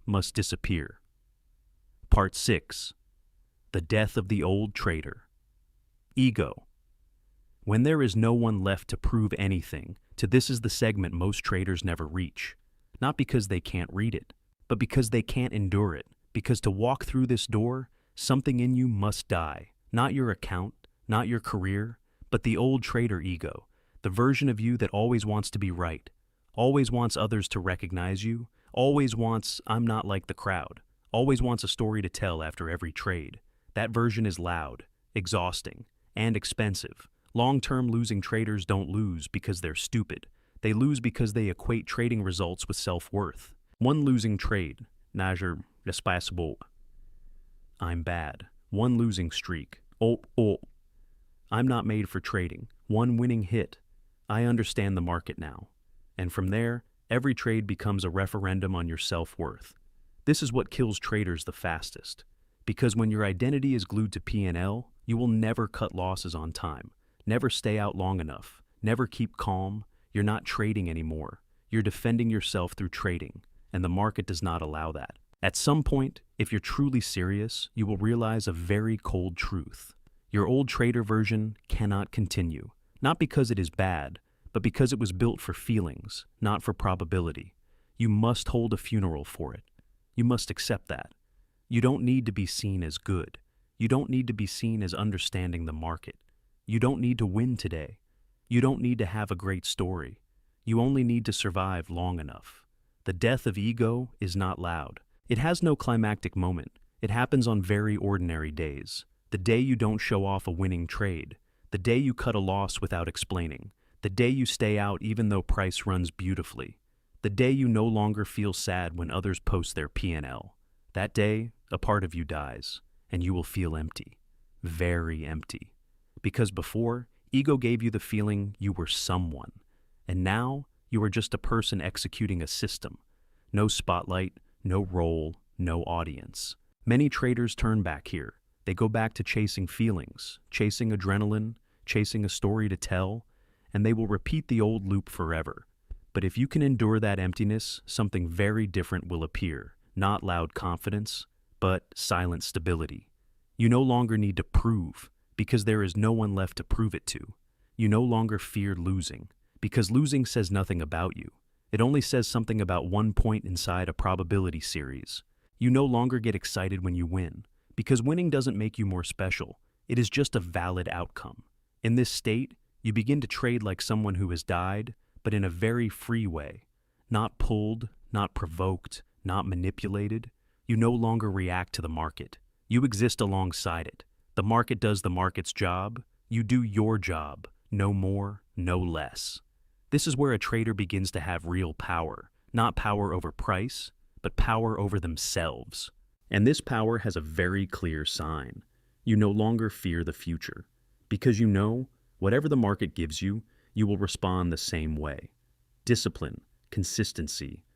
must disappear. Part 6. The Death of the Old Trader. Ego. When there is no one left to prove anything, this is the segment most traders never reach. Not because they can't read it, but because they can't endure it. Because to walk through this door, something in you must die. Not your account, not your career, but the old trader ego. The version of you that always wants to be right, always wants others to recognize you, always wants "I'm not like the crowd," always wants a story to tell after every trade. That version is loud, exhausting, and expensive. Long-term losing traders don't lose because they're stupid. They lose because they equate trading results with self-worth. One losing trade, Najer Responsable. I'm bad. One losing streak. Oh. I'm not made for trading. One winning hit. I understand the market now. And from there, every trade becomes a referendum on your self-worth. This is what kills traders the fastest. Because when your identity is glued to P&L, you will never cut losses on time, never stay out long enough, never keep calm. You're not trading anymore. You're defending yourself through trading, and the market does not allow that. At some point, if you're truly serious, you will realize a very cold truth. Your old trader version cannot continue, not because it is bad, but because it was built for feelings, not for probability. You must hold a funeral for it. You must accept that. You don't need to be seen as good. You don't need to be seen as understanding the market. You don't need to win today. You don't need to have a great story. You only need to survive long enough. The death of ego is not loud. It has no climactic moment. It happens on very ordinary days. The day you don't show off a winning trade. The day you cut a loss without explaining. The day you stay out even though price runs beautifully. The day you no longer feel sad when others post their P&L. That day, a part of you dies, and you will feel empty. Very empty. Because before, ego gave you the feeling you were someone. And now, you are just a person executing a system. No spotlight, no role, no audience. Many traders turn back here. They go back to chasing feelings, chasing adrenaline, chasing a story to tell, and they will repeat the old loop forever. But if you can endure that emptiness, something very different will appear. Not loud confidence, but silent stability. You no longer need to prove, because there is no one left to prove it to. You no longer fear losing, because losing says nothing about you. It only says something about one point inside a probability series. You no longer get excited when you win, because winning doesn't make you more special. It is just a valid outcome. In this state, you begin to trade like someone who has died, but in a very free way. Not pulled, not provoked, not manipulated. You no longer react to the market. You exist alongside it. The market does the market's job. You do your job. No more, no less. This is where a trader begins to have real power. Not power over price, but power over themselves. And this power has a very clear sign. You no longer fear the future. Because you know, whatever the market gives you, you will respond the same way. Discipline, consistency,